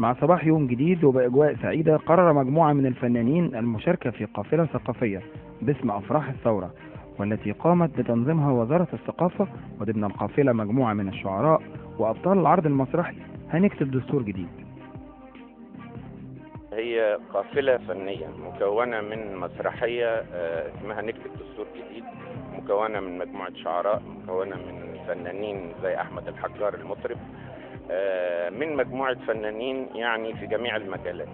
مع صباح يوم جديد وبأجواء سعيدة، قرر مجموعة من الفنانين المشاركة في قافلة ثقافية باسم أفراح الثورة، والتي قامت بتنظيمها وزارة الثقافة. وضمن القافلة مجموعة من الشعراء وأبطال العرض المسرحي هنكتب دستور جديد. هي قافلة فنية مكونة من مسرحية اسمها نكتب دستور جديد، مكونة من مجموعة شعراء، مكونة من فنانين زي أحمد الحجار المطرب، من مجموعة فنانين يعني في جميع المجالات.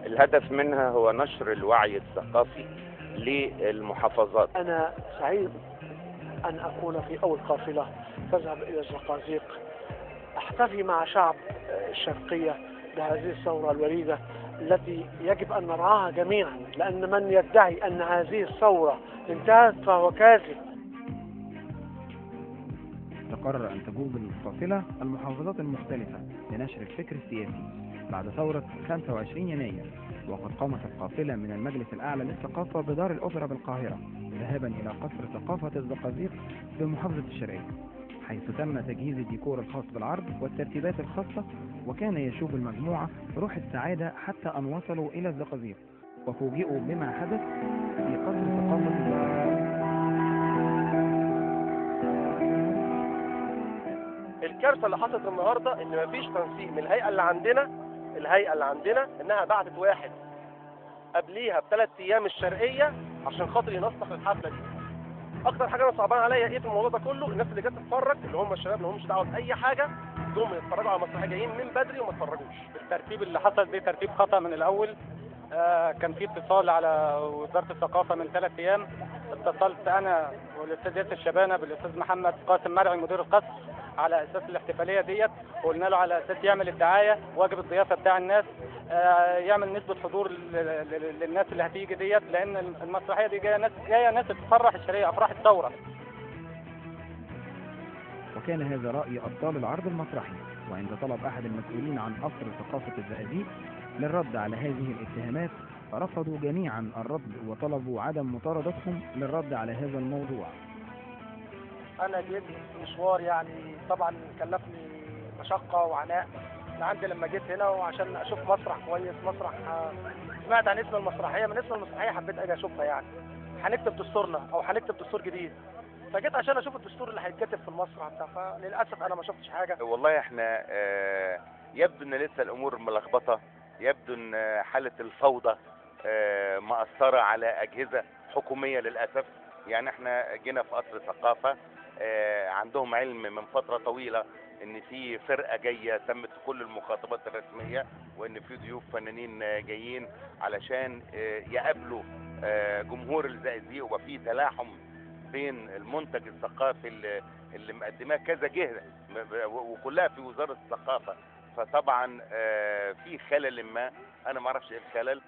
الهدف منها هو نشر الوعي الثقافي للمحافظات. أنا سعيد أن أكون في أول قافلة تذهب إلى الزقازيق، أحتفي مع شعب الشرقية بهذه الثورة الوليدة التي يجب أن نرعاها جميعا، لأن من يدعي أن هذه الثورة انتهت فهو كاذب. تقرر أن تجوب القافلة المحافظات المختلفة لنشر الفكر السياسي بعد ثورة 25 يناير، وقد قامت القافلة من المجلس الأعلى للثقافة بدار الأوبرا بالقاهرة ذهابا إلى قصر ثقافة الزقازيق بمحافظة الشرقية، حيث تم تجهيز الديكور الخاص بالعرض والترتيبات الخاصة. وكان يشوب المجموعة روح السعادة حتى أن وصلوا إلى الزقازيق وفوجئوا بما حدث في قصر ثقافة الزقازيق. الكارثه اللي حصلت النهارده ان مفيش تنسيق من الهيئه اللي عندنا انها بعتت واحد قبليها ب3 ايام الشرقيه عشان خاطر ينسق الحفله دي. اكتر حاجه انا صعبان عليا ايه في الموضوع ده كله، الناس اللي جت تتفرج اللي هم الشباب اللي همش دعوه باي حاجه، جم يتفرجوا على مسرحيه جايين من بدري وما اتفرجوش. الترتيب اللي حصل ده ترتيب خطأ من الاول. كان في اتصال على وزاره الثقافه من 3 ايام، اتصلت انا والاستاذ ياسر الشبانه بالاستاذ محمد قاسم مرعي مدير القصر على اساس الاحتفاليه ديت، وقلنا له على اساس يعمل الدعايه واجب الضيافه بتاع الناس، يعمل نسبه حضور للناس اللي هتيجي ديت، لان المسرحيه دي جايه ناس تفرح الشرقيه افراح الثوره. وكان هذا رأي أبطال العرض المسرحي، وعند طلب أحد المسؤولين عن قصر ثقافة الزقازيق للرد على هذه الاتهامات رفضوا جميعا الرد وطلبوا عدم مطاردتهم للرد على هذا الموضوع. أنا جيت مشوار يعني طبعا كلفني مشقة وعناء من عندي لما جيت هنا، وعشان أشوف مسرح كويس، مسرح سمعت عن اسم المسرحية، من اسم المسرحية حبيت أجي أشوفها. يعني هنكتب دستورنا أو هنكتب دستور جديد، فجيت عشان اشوف الدستور اللي هيتكتب في المسرح بتاع، فللاسف انا ما شفتش حاجه. والله احنا يبدو ان لسه الامور ملخبطه، يبدو ان حاله الفوضى مأثره على اجهزه حكوميه للاسف. يعني احنا جينا في قصر ثقافه عندهم علم من فتره طويله ان في فرقه جايه تمت كل المخاطبات الرسميه، وان في ضيوف فنانين جايين علشان يقابلوا جمهور الزقازيق، وفي تلاحم بين المنتج الثقافي اللي مقدماه كذا جهه وكلها في وزاره الثقافه. فطبعا في خلل ما، انا ما اعرفش ايه الخلل.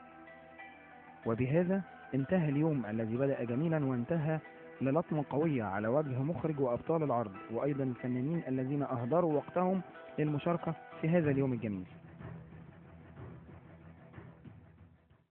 وبهذا انتهى اليوم الذي بدأ جميلا وانتهى للطمة قوية على وجه مخرج وأبطال العرض وأيضا الفنانين الذين أهدروا وقتهم للمشاركة في هذا اليوم الجميل.